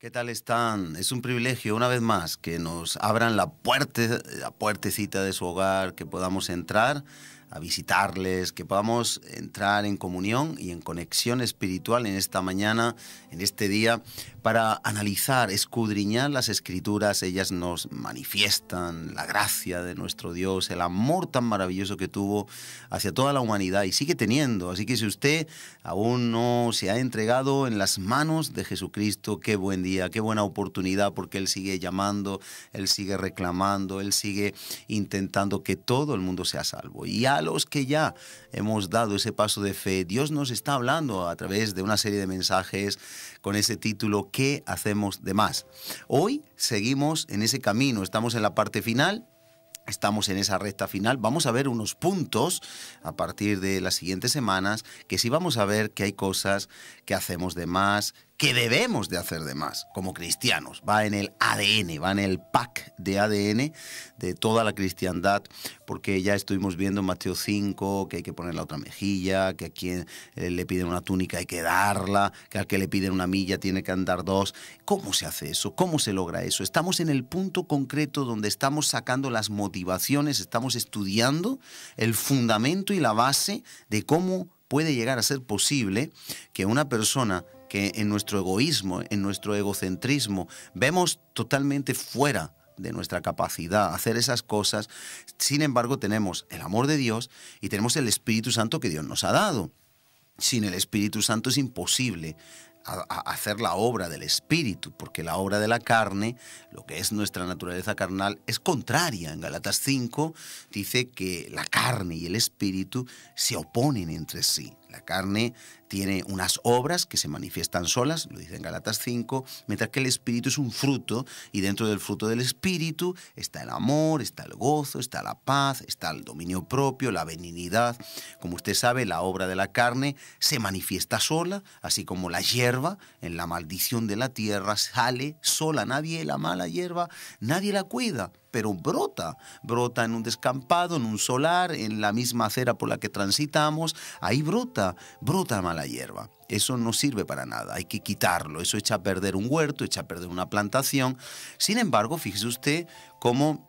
¿Qué tal están? Es un privilegio una vez más que nos abran la puertecita de su hogar, que podamos entrar a visitarles, que podamos entrar en comunión y en conexión espiritual en esta mañana, en este día, para analizar, escudriñar las Escrituras. Ellas nos manifiestan la gracia de nuestro Dios, el amor tan maravilloso que tuvo hacia toda la humanidad y sigue teniendo. Así que si usted aún no se ha entregado en las manos de Jesucristo, qué buen día, qué buena oportunidad, porque Él sigue llamando, Él sigue reclamando, Él sigue intentando que todo el mundo sea salvo. Y a los que ya hemos dado ese paso de fe, Dios nos está hablando a través de una serie de mensajes con ese título, ¿qué hacemos de más? Hoy seguimos en ese camino, estamos en la parte final. Estamos en esa recta final. Vamos a ver unos puntos a partir de las siguientes semanas, que sí vamos a ver que hay cosas que hacemos de más, que debemos de hacer de más como cristianos. Va en el ADN, va en el pack de ADN de toda la cristiandad, porque ya estuvimos viendo en Mateo 5 que hay que poner la otra mejilla, que a quien le piden una túnica hay que darla, que al que le piden una milla tiene que andar dos. ¿Cómo se hace eso? ¿Cómo se logra eso? Estamos en el punto concreto donde estamos sacando las motivaciones, estamos estudiando el fundamento y la base de cómo puede llegar a ser posible que una persona que en nuestro egoísmo, en nuestro egocentrismo, vemos totalmente fuera de nuestra capacidad hacer esas cosas. Sin embargo, tenemos el amor de Dios y tenemos el Espíritu Santo que Dios nos ha dado. Sin el Espíritu Santo es imposible hacer la obra del Espíritu, porque la obra de la carne, lo que es nuestra naturaleza carnal, es contraria. En Gálatas 5 dice que la carne y el Espíritu se oponen entre sí. La carne tiene unas obras que se manifiestan solas, lo dice en Gálatas 5, mientras que el Espíritu es un fruto, y dentro del fruto del Espíritu está el amor, está el gozo, está la paz, está el dominio propio, la benignidad. Como usted sabe, la obra de la carne se manifiesta sola, así como la hierba en la maldición de la tierra sale sola. Nadie la mala hierba, nadie la cuida, pero brota en un descampado, en un solar, en la misma acera por la que transitamos, ahí brota mala hierba. Eso no sirve para nada, hay que quitarlo, eso echa a perder un huerto, echa a perder una plantación. Sin embargo, fíjese usted cómo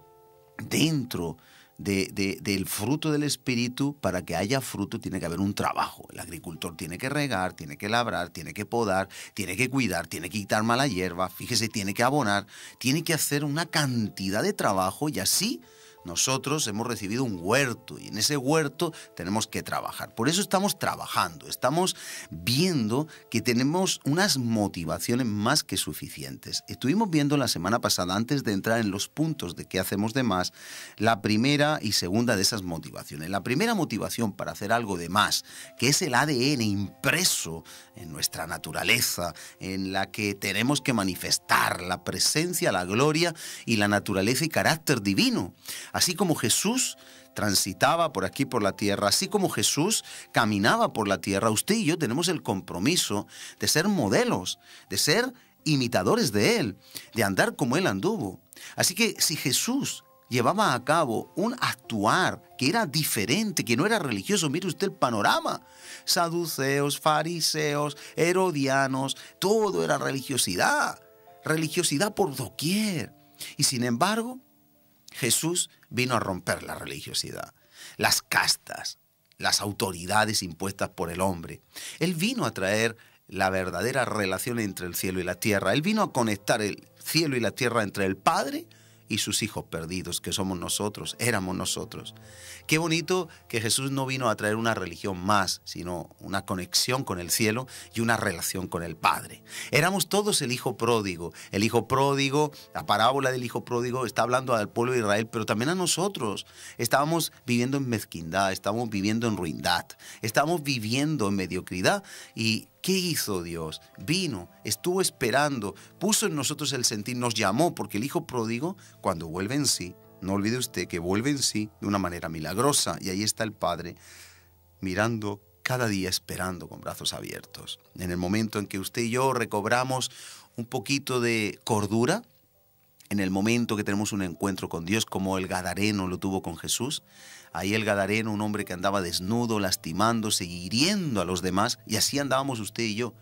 dentro del fruto del Espíritu, para que haya fruto tiene que haber un trabajo. El agricultor tiene que regar, tiene que labrar, tiene que podar, tiene que cuidar, tiene que quitar mala hierba, fíjese, tiene que abonar, tiene que hacer una cantidad de trabajo, y así nosotros hemos recibido un huerto y en ese huerto tenemos que trabajar. Por eso estamos trabajando, estamos viendo que tenemos unas motivaciones más que suficientes. Estuvimos viendo la semana pasada, antes de entrar en los puntos de qué hacemos de más, la primera y segunda de esas motivaciones. La primera motivación para hacer algo de más, que es el ADN impreso en nuestra naturaleza, en la que tenemos que manifestar la presencia, la gloria y la naturaleza y carácter divino. Así como Jesús transitaba por aquí, por la tierra, así como Jesús caminaba por la tierra, usted y yo tenemos el compromiso de ser modelos, de ser imitadores de Él, de andar como Él anduvo. Así que si Jesús llevaba a cabo un actuar que era diferente, que no era religioso, mire usted el panorama, saduceos, fariseos, herodianos, todo era religiosidad por doquier. Y sin embargo, Jesús vino a romper la religiosidad, las castas, las autoridades impuestas por el hombre. Él vino a traer la verdadera relación entre el cielo y la tierra. Él vino a conectar el cielo y la tierra entre el Padre y sus hijos perdidos, que somos nosotros, éramos nosotros. Qué bonito que Jesús no vino a traer una religión más, sino una conexión con el cielo y una relación con el Padre. Éramos todos el hijo pródigo. El hijo pródigo, la parábola del hijo pródigo está hablando al pueblo de Israel, pero también a nosotros. Estábamos viviendo en mezquindad, estábamos viviendo en ruindad, estábamos viviendo en mediocridad. ¿Y qué hizo Dios? Vino, estuvo esperando, puso en nosotros el sentir, nos llamó, porque el hijo pródigo, cuando vuelve en sí, no olvide usted que vuelve en sí de una manera milagrosa, y ahí está el Padre mirando cada día, esperando con brazos abiertos. En el momento en que usted y yo recobramos un poquito de cordura, en el momento que tenemos un encuentro con Dios, como el Gadareno lo tuvo con Jesús, ahí el Gadareno, un hombre que andaba desnudo, lastimándose y hiriendo a los demás, y así andábamos usted y yo,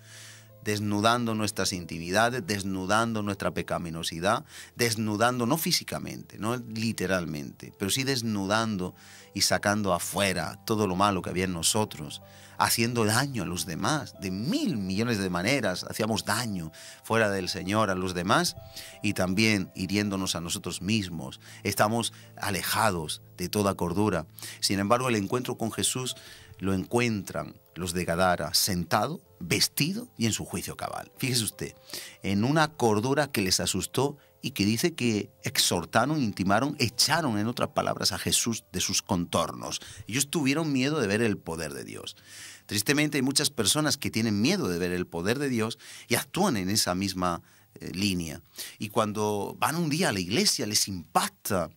desnudando nuestras intimidades, desnudando nuestra pecaminosidad, desnudando no físicamente, no literalmente, pero sí desnudando y sacando afuera todo lo malo que había en nosotros, haciendo daño a los demás, de 1.000 millones de maneras hacíamos daño fuera del Señor a los demás y también hiriéndonos a nosotros mismos. Estamos alejados de toda cordura. Sin embargo, el encuentro con Jesús lo encuentran los de Gadara sentado, vestido y en su juicio cabal. Fíjese usted, en una cordura que les asustó y que dice que exhortaron, intimaron, echaron, en otras palabras, a Jesús de sus contornos. Ellos tuvieron miedo de ver el poder de Dios. Tristemente hay muchas personas que tienen miedo de ver el poder de Dios y actúan en esa misma línea. Y cuando van un día a la iglesia les impacta.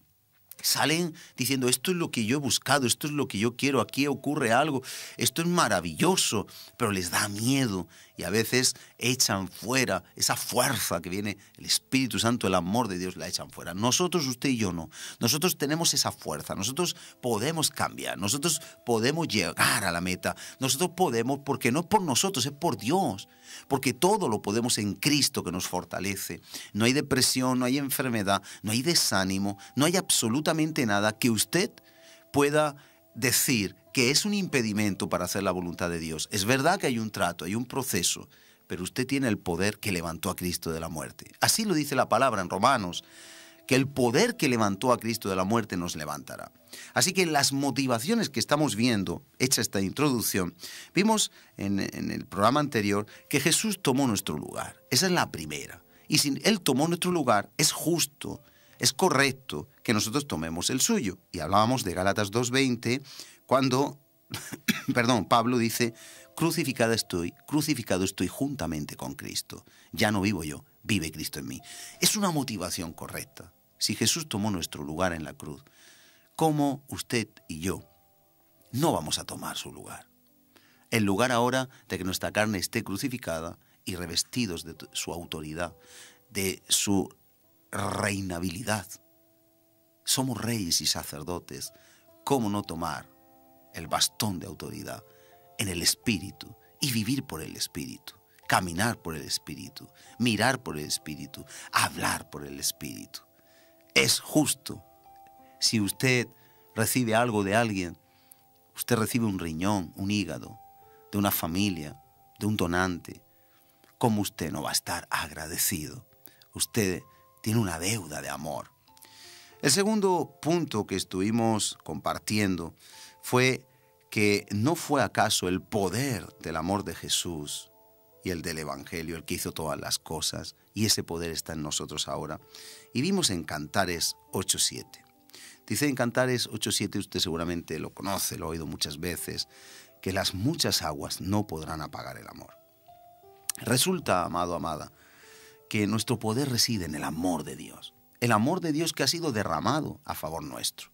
Salen diciendo, esto es lo que yo he buscado, esto es lo que yo quiero, aquí ocurre algo, esto es maravilloso, pero les da miedo y a veces echan fuera esa fuerza que viene, el Espíritu Santo, el amor de Dios la echan fuera. Nosotros, usted y yo no, nosotros tenemos esa fuerza, nosotros podemos cambiar, nosotros podemos llegar a la meta, nosotros podemos, porque no es por nosotros, es por Dios, porque todo lo podemos en Cristo que nos fortalece. No hay depresión, no hay enfermedad, no hay desánimo, no hay absolutamente nada que usted pueda decir que es un impedimento para hacer la voluntad de Dios. Es verdad que hay un trato, hay un proceso, pero usted tiene el poder que levantó a Cristo de la muerte. Así lo dice la palabra en Romanos, que el poder que levantó a Cristo de la muerte nos levantará. Así que las motivaciones que estamos viendo, hecha esta introducción, vimos en el programa anterior que Jesús tomó nuestro lugar. Esa es la primera. Y si Él tomó nuestro lugar, es justo, es correcto que nosotros tomemos el suyo. Y hablábamos de Gálatas 2:20, cuando Pablo dice, crucificado estoy juntamente con Cristo. Ya no vivo yo, vive Cristo en mí. Es una motivación correcta. Si Jesús tomó nuestro lugar en la cruz, ¿cómo usted y yo no vamos a tomar su lugar? El lugar ahora de que nuestra carne esté crucificada y revestidos de su autoridad, de su reinabilidad. Somos reyes y sacerdotes. ¿Cómo no tomar el bastón de autoridad en el Espíritu y vivir por el Espíritu? Caminar por el Espíritu, mirar por el Espíritu, hablar por el Espíritu. Es justo. Si usted recibe algo de alguien, usted recibe un riñón, un hígado, de una familia, de un donante, ¿cómo usted no va a estar agradecido? Usted tiene una deuda de amor. El segundo punto que estuvimos compartiendo fue que no fue acaso el poder del amor de Jesús y el del Evangelio el que hizo todas las cosas, y ese poder está en nosotros ahora. Y vimos en Cantares 8:7. Dice en Cantares 8:7, usted seguramente lo conoce, lo ha oído muchas veces, que las muchas aguas no podrán apagar el amor. Resulta, amado, amada, que nuestro poder reside en el amor de Dios. El amor de Dios que ha sido derramado a favor nuestro.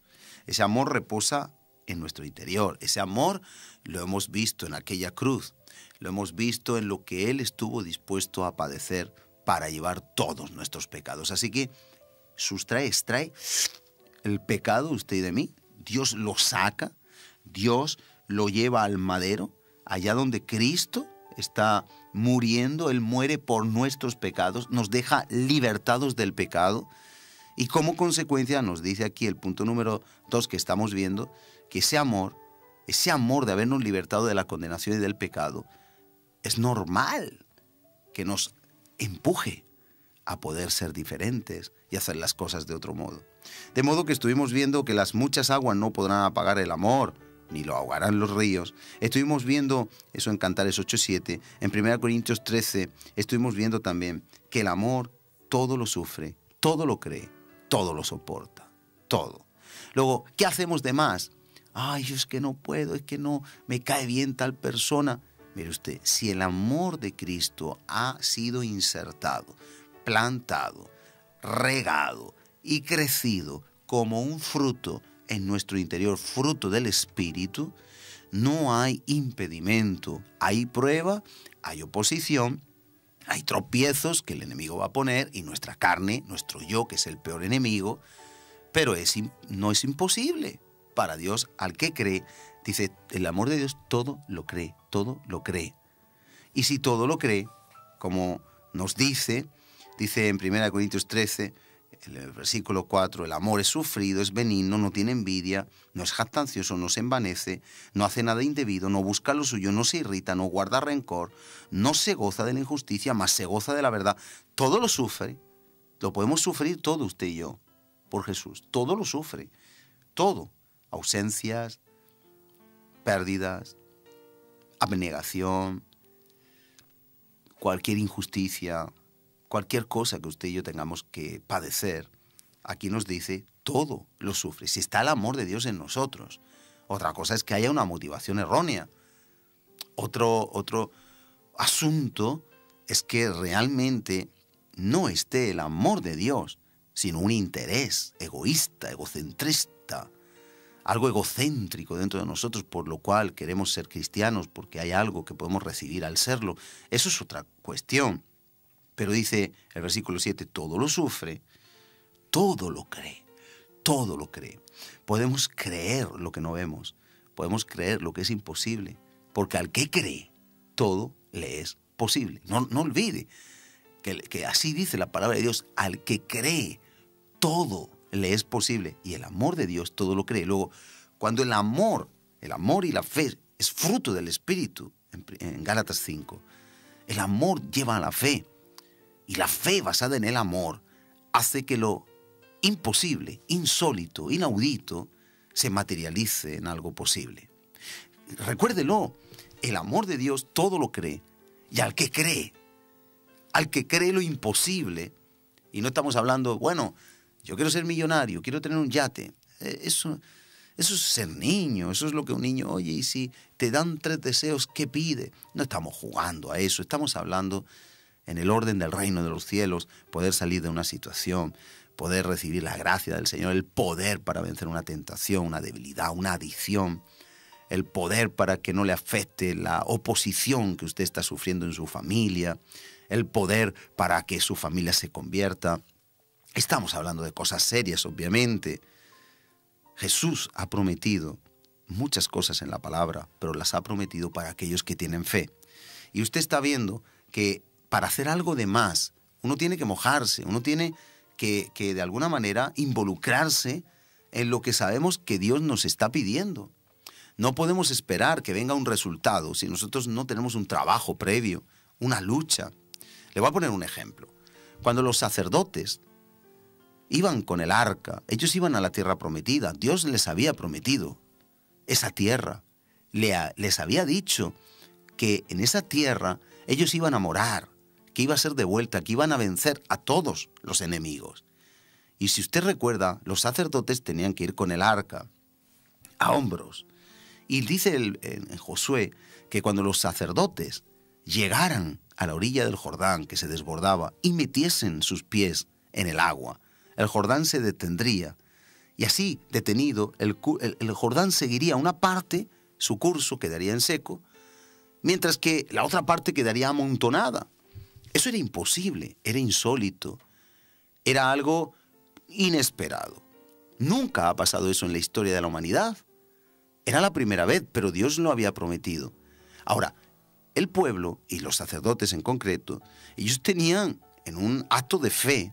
Ese amor reposa en nuestro interior. Ese amor lo hemos visto en aquella cruz. Lo hemos visto en lo que Él estuvo dispuesto a padecer para llevar todos nuestros pecados. Así que extrae el pecado, usted y de mí. Dios lo saca. Dios lo lleva al madero, allá donde Cristo está muriendo. Él muere por nuestros pecados, nos deja libertados del pecado. Y como consecuencia nos dice aquí el punto número 2 que estamos viendo, que ese amor de habernos libertado de la condenación y del pecado, es normal que nos empuje a poder ser diferentes y hacer las cosas de otro modo. De modo que estuvimos viendo que las muchas aguas no podrán apagar el amor, ni lo ahogarán los ríos. Estuvimos viendo eso en Cantares 8:7. En 1 Corintios 13 estuvimos viendo también que el amor todo lo sufre, todo lo cree, todo lo soporta, todo. Luego, ¿qué hacemos de más? Ay, yo es que no puedo, es que no me cae bien tal persona. Mire usted, si el amor de Cristo ha sido insertado, plantado, regado y crecido como un fruto en nuestro interior, fruto del Espíritu, no hay impedimento. Hay prueba, hay oposición, hay tropiezos que el enemigo va a poner y nuestra carne, nuestro yo, que es el peor enemigo, pero no es imposible para Dios al que cree. Dice, el amor de Dios todo lo cree, todo lo cree. Y si todo lo cree, como nos dice en 1 Corintios 13, en el versículo 4, el amor es sufrido, es benigno, no tiene envidia, no es jactancioso, no se envanece, no hace nada indebido, no busca lo suyo, no se irrita, no guarda rencor, no se goza de la injusticia, mas se goza de la verdad. Todo lo sufre, lo podemos sufrir todo usted y yo, por Jesús. Todo lo sufre, todo. Ausencias, pérdidas, abnegación, cualquier injusticia, cualquier cosa que usted y yo tengamos que padecer, aquí nos dice, todo lo sufre. Si está el amor de Dios en nosotros. Otra cosa es que haya una motivación errónea. Otro asunto es que realmente no esté el amor de Dios, sino un interés egoísta, egocentrista, algo egocéntrico dentro de nosotros, por lo cual queremos ser cristianos, porque hay algo que podemos recibir al serlo. Eso es otra cuestión. Pero dice el versículo 7, todo lo sufre, todo lo cree, todo lo cree. Podemos creer lo que no vemos, podemos creer lo que es imposible, porque al que cree, todo le es posible. No olvide que así dice la palabra de Dios, al que cree, todo le es posible. Y el amor de Dios todo lo cree. Luego, cuando el amor y la fe es fruto del Espíritu, en Gálatas 5, el amor lleva a la fe. Y la fe basada en el amor hace que lo imposible, insólito, inaudito, se materialice en algo posible. Recuérdelo, el amor de Dios todo lo cree. Y al que cree lo imposible, y no estamos hablando, bueno, yo quiero ser millonario, quiero tener un yate. Eso es ser niño, eso es lo que un niño, oye, y si te dan 3 deseos, ¿qué pide? No estamos jugando a eso, estamos hablando en el orden del reino de los cielos, poder salir de una situación, poder recibir la gracia del Señor, el poder para vencer una tentación, una debilidad, una adicción, el poder para que no le afecte la oposición que usted está sufriendo en su familia, el poder para que su familia se convierta. Estamos hablando de cosas serias, obviamente. Jesús ha prometido muchas cosas en la palabra, pero las ha prometido para aquellos que tienen fe. Y usted está viendo que para hacer algo de más, uno tiene que mojarse, uno tiene que de alguna manera involucrarse en lo que sabemos que Dios nos está pidiendo. No podemos esperar que venga un resultado si nosotros no tenemos un trabajo previo, una lucha. Le voy a poner un ejemplo. Cuando los sacerdotes iban con el arca, ellos iban a la tierra prometida. Dios les había prometido esa tierra. Les había dicho que en esa tierra ellos iban a morar, que iba a ser de vuelta, que iban a vencer a todos los enemigos. Y si usted recuerda, los sacerdotes tenían que ir con el arca a hombros. Y dice en Josué que cuando los sacerdotes llegaran a la orilla del Jordán, que se desbordaba, y metiesen sus pies en el agua, el Jordán se detendría. Y así, detenido, el Jordán seguiría una parte, su curso quedaría en seco, mientras que la otra parte quedaría amontonada. Eso era imposible, era insólito, era algo inesperado. Nunca ha pasado eso en la historia de la humanidad. Era la primera vez, pero Dios lo había prometido. Ahora, el pueblo, y los sacerdotes en concreto, ellos tenían en un acto de fe,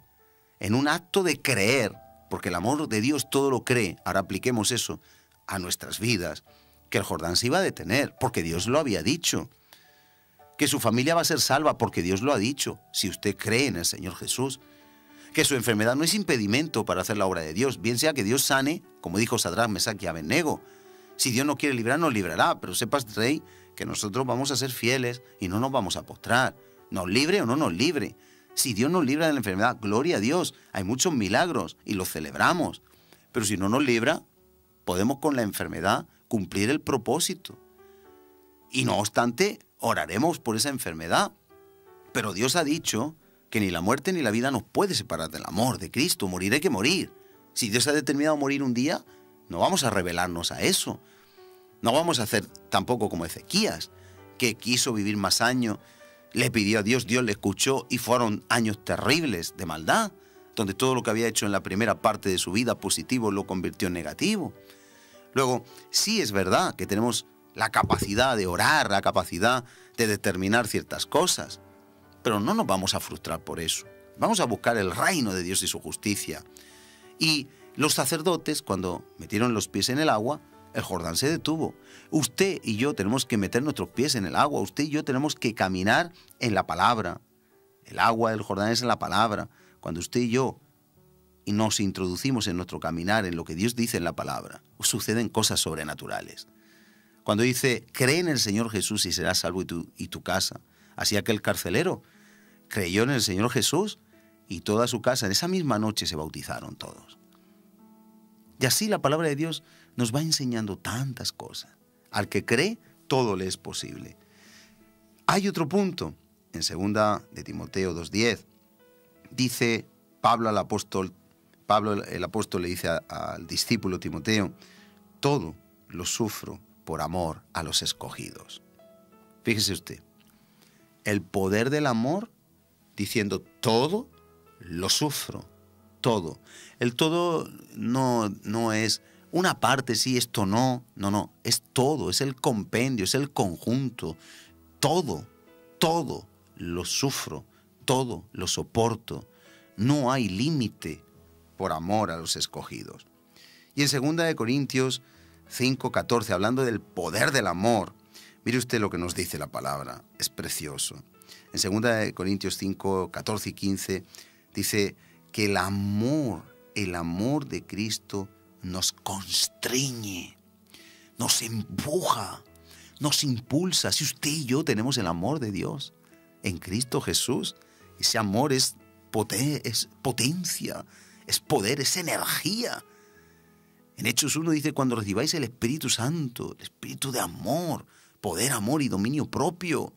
en un acto de creer, porque el amor de Dios todo lo cree, ahora apliquemos eso a nuestras vidas, que el Jordán se iba a detener, porque Dios lo había dicho. Que su familia va a ser salva, porque Dios lo ha dicho, si usted cree en el Señor Jesús. Que su enfermedad no es impedimento para hacer la obra de Dios, bien sea que Dios sane, como dijo Sadrach, Mesach y Abednego. Si Dios no quiere librar, nos librará, pero sepas, Rey, que nosotros vamos a ser fieles y no nos vamos a postrar. Nos libre o no nos libre. Si Dios nos libra de la enfermedad, gloria a Dios, hay muchos milagros y los celebramos. Pero si no nos libra, podemos con la enfermedad cumplir el propósito. Y no obstante, oraremos por esa enfermedad. Pero Dios ha dicho que ni la muerte ni la vida nos puede separar del amor de Cristo. Morir hay que morir. Si Dios ha determinado morir un día, no vamos a rebelarnos a eso. No vamos a hacer tampoco como Ezequías, que quiso vivir más años, le pidió a Dios, Dios le escuchó y fueron años terribles de maldad, donde todo lo que había hecho en la primera parte de su vida positivo lo convirtió en negativo. Luego, sí es verdad que tenemos la capacidad de orar, la capacidad de determinar ciertas cosas, pero no nos vamos a frustrar por eso. Vamos a buscar el reino de Dios y su justicia. Y los sacerdotes, cuando metieron los pies en el agua, el Jordán se detuvo. Usted y yo tenemos que meter nuestros pies en el agua. Usted y yo tenemos que caminar en la palabra. El agua del Jordán es la palabra. Cuando usted y yo nos introducimos en nuestro caminar, en lo que Dios dice en la palabra, suceden cosas sobrenaturales. Cuando dice, cree en el Señor Jesús y serás salvo y tu casa. Así aquel carcelero creyó en el Señor Jesús y toda su casa, en esa misma noche se bautizaron todos. Y así la palabra de Dios nos va enseñando tantas cosas. Al que cree, todo le es posible. Hay otro punto, en 2 de Timoteo 2:10, dice el apóstol le dice al discípulo Timoteo, todo lo sufro por amor a los escogidos. Fíjese usted, el poder del amor diciendo todo lo sufro, todo. El todo no es una parte, sí, esto no, es todo, es el compendio, es el conjunto. Todo lo sufro, todo lo soporto. No hay límite por amor a los escogidos. Y en 2 de Corintios 5:14, hablando del poder del amor, mire usted lo que nos dice la palabra, es precioso. En 2 de Corintios 5:14 y 15 dice que el amor de Cristo nos constriñe, nos empuja, nos impulsa. Si usted y yo tenemos el amor de Dios en Cristo Jesús, ese amor es potencia, es poder, es energía. En Hechos 1 dice, cuando recibáis el Espíritu Santo, el Espíritu de amor, poder, amor y dominio propio.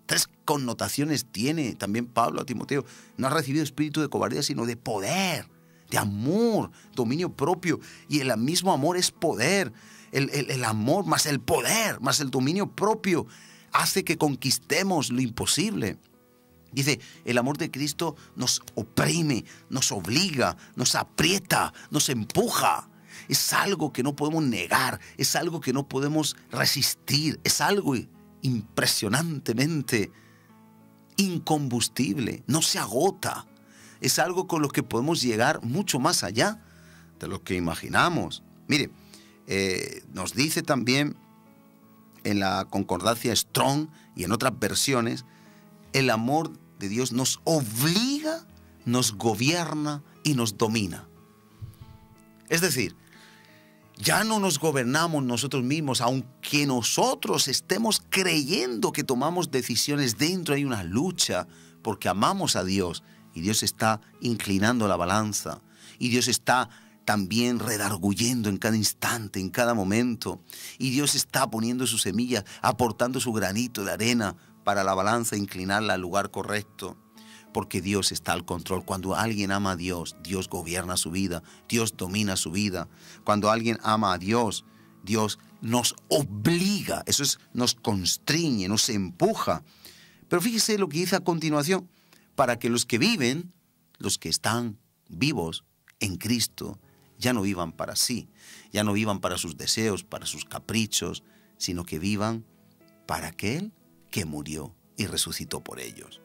3 connotaciones tiene también Pablo a Timoteo. No ha recibido espíritu de cobardía, sino de poder, de amor, dominio propio. Y el mismo amor es poder. El amor más el poder, más el dominio propio, hace que conquistemos lo imposible. Dice, el amor de Cristo nos oprime, nos obliga, nos aprieta, nos empuja. Es algo que no podemos negar, es algo que no podemos resistir, es algo impresionantemente incombustible, no se agota. Es algo con lo que podemos llegar mucho más allá de lo que imaginamos. Mire, nos dice también en la concordancia Strong y en otras versiones, el amor de Dios nos obliga, nos gobierna y nos domina. Es decir, ya no nos gobernamos nosotros mismos, aunque nosotros estemos creyendo que tomamos decisiones. Dentro hay una lucha porque amamos a Dios y Dios está inclinando la balanza y Dios está también redarguyendo en cada instante, en cada momento, y Dios está poniendo su semilla, aportando su granito de arena para la balanza inclinarla al lugar correcto, porque Dios está al control. Cuando alguien ama a Dios, Dios gobierna su vida, Dios domina su vida. Cuando alguien ama a Dios, Dios nos obliga, eso es, nos constriñe, nos empuja. Pero fíjese lo que dice a continuación, para que los que viven, los que están vivos en Cristo, ya no vivan para sí, ya no vivan para sus deseos, para sus caprichos, sino que vivan para aquel que murió y resucitó por ellos.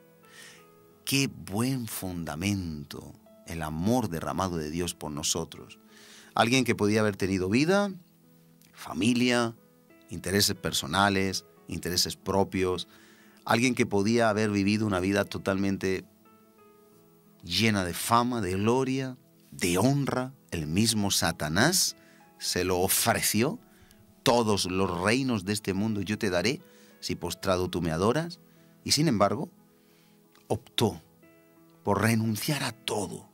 Qué buen fundamento el amor derramado de Dios por nosotros. Alguien que podía haber tenido vida, familia, intereses personales, intereses propios. Alguien que podía haber vivido una vida totalmente llena de fama, de gloria, de honra. El mismo Satanás se lo ofreció. Todos los reinos de este mundo yo te daré si postrado tú me adoras. Y sin embargo, optó por renunciar a todo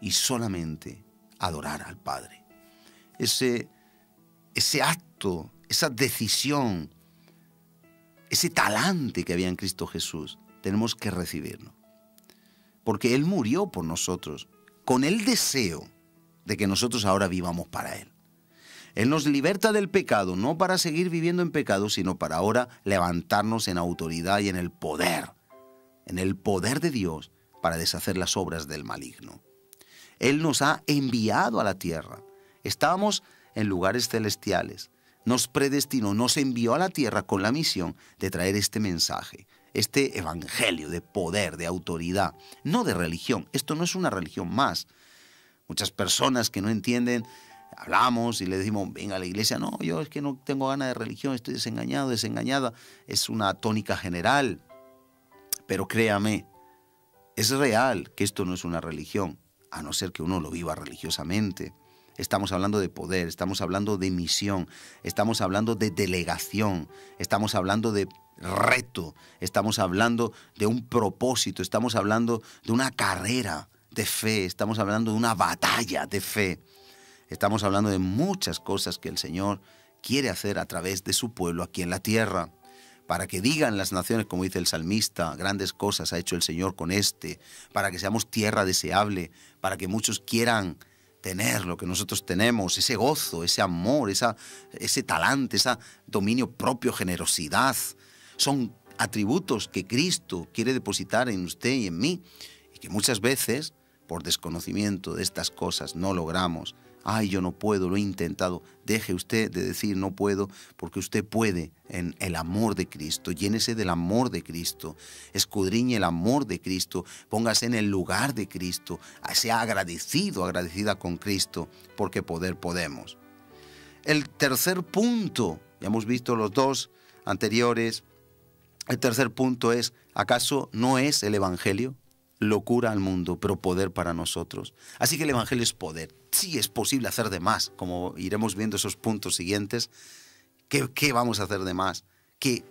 y solamente adorar al Padre. Ese acto, esa decisión, ese talante que había en Cristo Jesús, tenemos que recibirlo. Porque Él murió por nosotros, con el deseo de que nosotros ahora vivamos para Él. Él nos liberta del pecado, no para seguir viviendo en pecado, sino para ahora levantarnos en autoridad y en el poder de Dios para deshacer las obras del maligno. Él nos ha enviado a la tierra. Estábamos en lugares celestiales. Nos predestinó, nos envió a la tierra con la misión de traer este mensaje. este evangelio de poder, de autoridad, no de religión. Esto no es una religión más. Muchas personas que no entienden, hablamos y le decimos, venga a la iglesia. No, yo es que no tengo ganas de religión, estoy desengañado, desengañada. Es una tónica general. Pero créame, es real que esto no es una religión, a no ser que uno lo viva religiosamente. Estamos hablando de poder, estamos hablando de misión, estamos hablando de delegación, estamos hablando de reto, estamos hablando de un propósito, estamos hablando de una carrera de fe, estamos hablando de una batalla de fe. Estamos hablando de muchas cosas que el Señor quiere hacer a través de su pueblo aquí en la tierra. Para que digan las naciones, como dice el salmista, grandes cosas ha hecho el Señor con para que seamos tierra deseable, para que muchos quieran tener lo que nosotros tenemos, ese gozo, ese amor, ese talante, ese dominio propio, generosidad. Son atributos que Cristo quiere depositar en usted y en mí, y que muchas veces, por desconocimiento de estas cosas, no logramos. Ay, yo no puedo, lo he intentado. Deje usted de decir no puedo, porque usted puede en el amor de Cristo. Llénese del amor de Cristo. Escudriñe el amor de Cristo. Póngase en el lugar de Cristo. Sea agradecido, agradecida con Cristo, porque poder podemos. El tercer punto, ya hemos visto los dos anteriores. El tercer punto es, ¿acaso no es el Evangelio locura al mundo, pero poder para nosotros? Así que el Evangelio es poder. Sí es posible hacer de más, como iremos viendo esos puntos siguientes. ¿Qué vamos a hacer de más?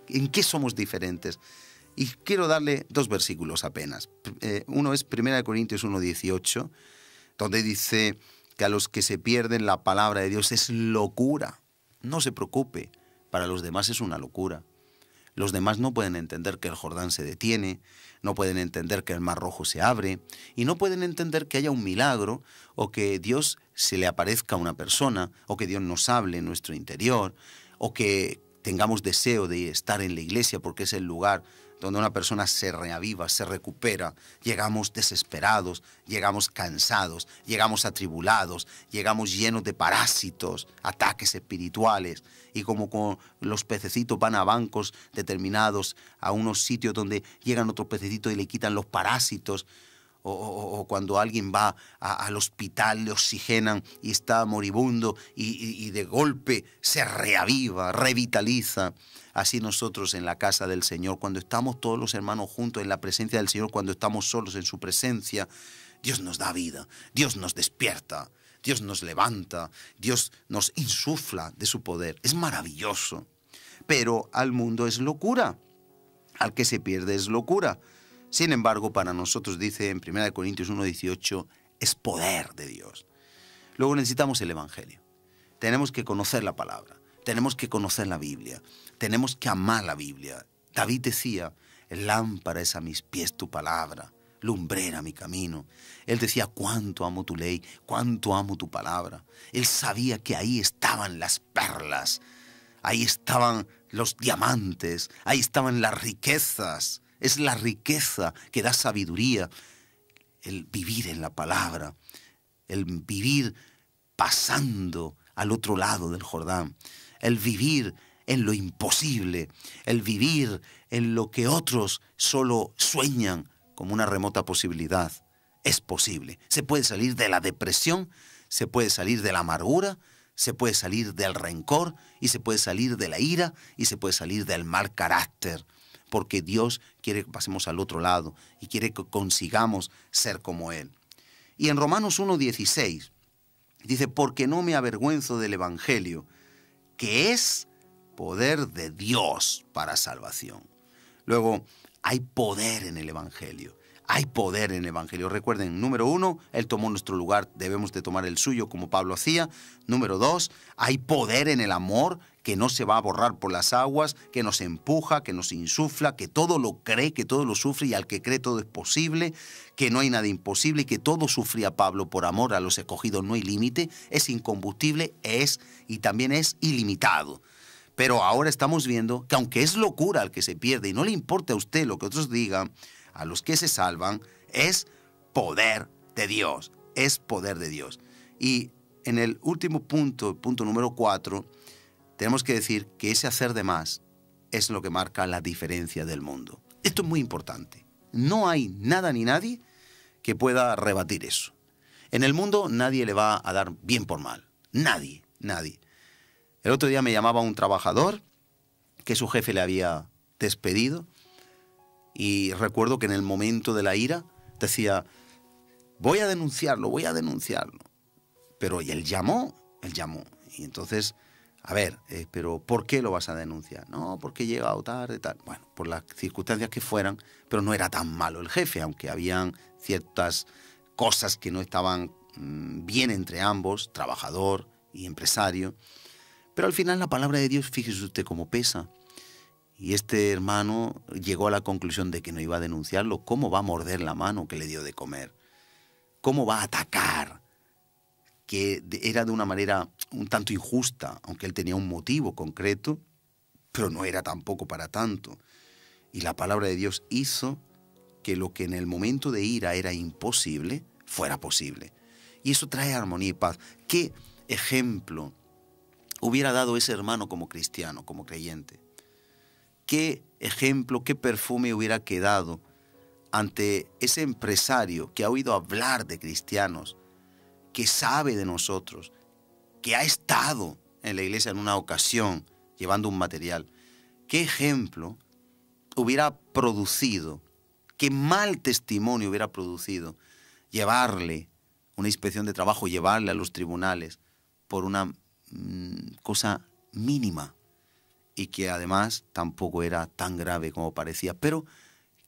¿En qué somos diferentes? Y quiero darle dos versículos apenas. Uno es 1 Corintios 1:18, donde dice que a los que se pierden la palabra de Dios es locura. No se preocupe, para los demás es una locura. Los demás no pueden entender que el Jordán se detiene, no pueden entender que el Mar Rojo se abre, y no pueden entender que haya un milagro, o que Dios se le aparezca a una persona, o que Dios nos hable en nuestro interior, o que tengamos deseo de estar en la iglesia porque es el lugar donde una persona se reaviva, se recupera. Llegamos desesperados, llegamos cansados, llegamos atribulados, llegamos llenos de parásitos, ataques espirituales. Y como con los pececitos van a bancos determinados, a unos sitios donde llegan otros pececitos y le quitan los parásitos, o cuando alguien va al hospital, le oxigenan y está moribundo y de golpe se reaviva, revitaliza. Así nosotros en la casa del Señor, cuando estamos todos los hermanos juntos en la presencia del Señor, cuando estamos solos en su presencia, Dios nos da vida, Dios nos despierta, Dios nos levanta, Dios nos insufla de su poder. Es maravilloso, pero al mundo es locura, al que se pierde es locura. Sin embargo, para nosotros, dice en 1 Corintios 1:18, es poder de Dios. Luego necesitamos el Evangelio. Tenemos que conocer la palabra, tenemos que conocer la Biblia, tenemos que amar la Biblia. David decía, lámpara es a mis pies tu palabra, lumbrera mi camino. Él decía, cuánto amo tu ley, cuánto amo tu palabra. Él sabía que ahí estaban las perlas, ahí estaban los diamantes, ahí estaban las riquezas. Es la riqueza que da sabiduría, el vivir en la palabra, el vivir pasando al otro lado del Jordán, el vivir en lo imposible, el vivir en lo que otros solo sueñan como una remota posibilidad. Es posible. Se puede salir de la depresión, se puede salir de la amargura, se puede salir del rencor y se puede salir de la ira y se puede salir del mal carácter. Porque Dios quiere que pasemos al otro lado y quiere que consigamos ser como Él. Y en Romanos 1:16 dice, porque no me avergüenzo del Evangelio, que es poder de Dios para salvación. Luego, hay poder en el Evangelio. Hay poder en el Evangelio. Recuerden, número 1, Él tomó nuestro lugar, debemos de tomar el suyo como Pablo hacía. Número 2, hay poder en el amor que no se va a borrar por las aguas, que nos empuja, que nos insufla, que todo lo cree, que todo lo sufre y al que cree todo es posible, que no hay nada imposible y que todo sufría Pablo por amor a los escogidos. No hay límite, es incombustible, y también es ilimitado. Pero ahora estamos viendo que aunque es locura al que se pierde y no le importa a usted lo que otros digan, a los que se salvan, es poder de Dios, es poder de Dios. Y en el último punto, punto número 4, tenemos que decir que ese hacer de más es lo que marca la diferencia del mundo. Esto es muy importante. No hay nada ni nadie que pueda rebatir eso. En el mundo nadie le va a dar bien por mal. Nadie, nadie. El otro día me llamaba un trabajador que su jefe le había despedido y recuerdo que en el momento de la ira decía, voy a denunciarlo. Pero y él llamó. Y entonces, a ver, pero ¿por qué lo vas a denunciar? No, porque he llegado tarde, tal. Bueno, por las circunstancias que fueran, pero no era tan malo el jefe, aunque habían ciertas cosas que no estaban bien entre ambos, trabajador y empresario. Pero al final la palabra de Dios, fíjese usted cómo pesa. Y este hermano llegó a la conclusión de que no iba a denunciarlo. ¿Cómo va a morder la mano que le dio de comer? ¿Cómo va a atacar? Que era de una manera un tanto injusta, aunque él tenía un motivo concreto, pero no era tampoco para tanto. Y la palabra de Dios hizo que lo que en el momento de ira era imposible, fuera posible. Y eso trae armonía y paz. ¿Qué ejemplo hubiera dado ese hermano como cristiano, como creyente? ¿Qué ejemplo, qué perfume hubiera quedado ante ese empresario que ha oído hablar de cristianos, que sabe de nosotros, que ha estado en la iglesia en una ocasión llevando un material? ¿Qué ejemplo hubiera producido, qué mal testimonio hubiera producido llevarle una inspección de trabajo, llevarle a los tribunales por una cosa mínima y que además tampoco era tan grave como parecía? Pero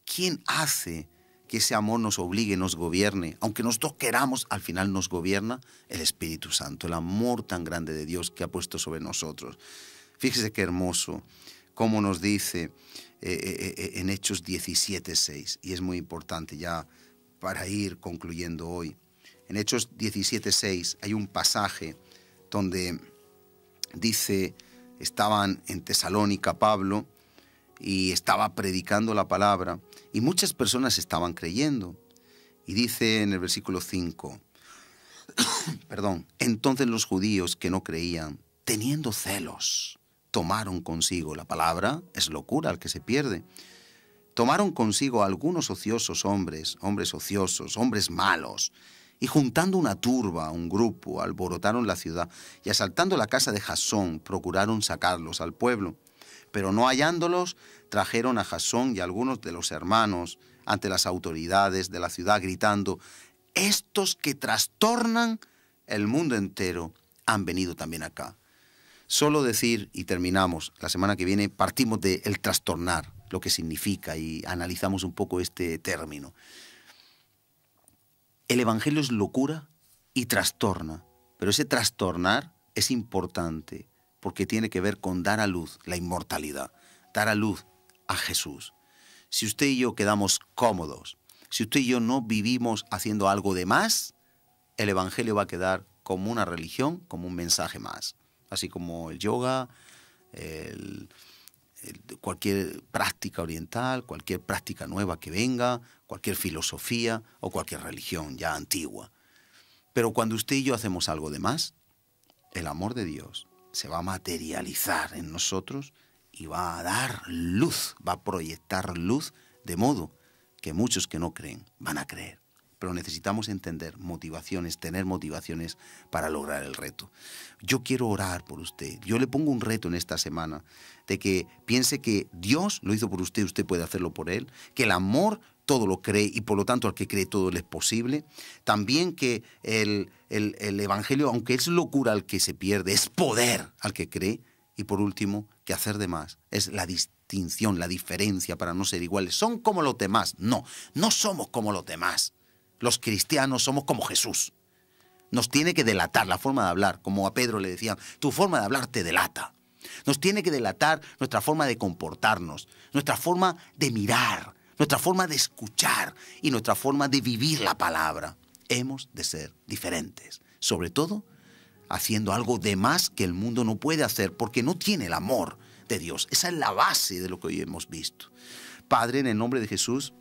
¿quién hace que ese amor nos obligue, nos gobierne? Aunque nosotros queramos, al final nos gobierna el Espíritu Santo, el amor tan grande de Dios que ha puesto sobre nosotros. Fíjese qué hermoso, como nos dice en Hechos 17:6, y es muy importante ya para ir concluyendo hoy. En Hechos 17:6 hay un pasaje donde dice, estaban en Tesalónica Pablo y estaba predicando la palabra y muchas personas estaban creyendo. Y dice en el versículo 5, entonces los judíos que no creían, teniendo celos, tomaron consigo, la palabra es locura al que se pierde, tomaron consigo a algunos ociosos hombres ociosos, hombres malos, y juntando una turba, un grupo, alborotaron la ciudad, y asaltando la casa de Jasón, procuraron sacarlos al pueblo. Pero no hallándolos, trajeron a Jasón y a algunos de los hermanos ante las autoridades de la ciudad, gritando, estos que trastornan el mundo entero han venido también acá. Solo decir, y terminamos, la semana que viene partimos de el trastornar, lo que significa, y analizamos un poco este término. El Evangelio es locura y trastorna, pero ese trastornar es importante porque tiene que ver con dar a luz la inmortalidad, dar a luz a Jesús. Si usted y yo quedamos cómodos, si usted y yo no vivimos haciendo algo de más, el Evangelio va a quedar como una religión, como un mensaje más. Así como el yoga, cualquier práctica oriental, cualquier práctica nueva que venga, cualquier filosofía o cualquier religión ya antigua. Pero cuando usted y yo hacemos algo de más, el amor de Dios se va a materializar en nosotros y va a dar luz, va a proyectar luz, de modo que muchos que no creen van a creer. Pero necesitamos entender motivaciones, tener motivaciones para lograr el reto. Yo quiero orar por usted. Yo le pongo un reto en esta semana de que piense que Dios lo hizo por usted, usted puede hacerlo por Él, que el amor todo lo cree y por lo tanto al que cree todo le es posible. También que el Evangelio, aunque es locura al que se pierde, es poder al que cree. Y por último, que hacer de más es la distinción, la diferencia para no ser iguales. Son como los demás. No, no somos como los demás. Los cristianos somos como Jesús. Nos tiene que delatar la forma de hablar, como a Pedro le decían, tu forma de hablar te delata. Nos tiene que delatar nuestra forma de comportarnos, nuestra forma de mirar, nuestra forma de escuchar y nuestra forma de vivir la palabra. Hemos de ser diferentes, sobre todo haciendo algo de más que el mundo no puede hacer porque no tiene el amor de Dios. Esa es la base de lo que hoy hemos visto. Padre, en el nombre de Jesús,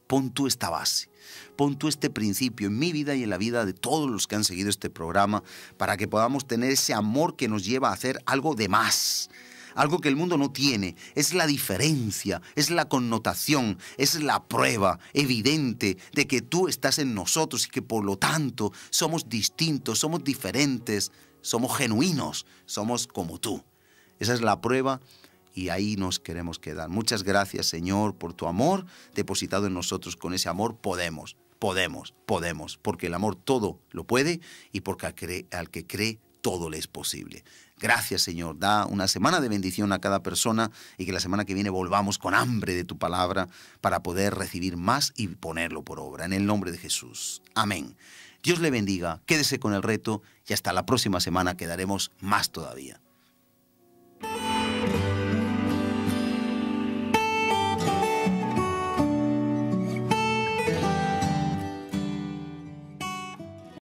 pon tú esta base, pon tú este principio en mi vida y en la vida de todos los que han seguido este programa para que podamos tener ese amor que nos lleva a hacer algo de más, algo que el mundo no tiene. Es la diferencia, es la connotación, es la prueba evidente de que tú estás en nosotros y que por lo tanto somos distintos, somos diferentes, somos genuinos, somos como tú. Esa es la prueba y ahí nos queremos quedar. Muchas gracias, Señor, por tu amor depositado en nosotros. Con ese amor podemos, porque el amor todo lo puede y porque al que cree todo le es posible. Gracias, Señor. Da una semana de bendición a cada persona y que la semana que viene volvamos con hambre de tu palabra para poder recibir más y ponerlo por obra. En el nombre de Jesús. Amén. Dios le bendiga, quédese con el reto y hasta la próxima semana que daremos más todavía.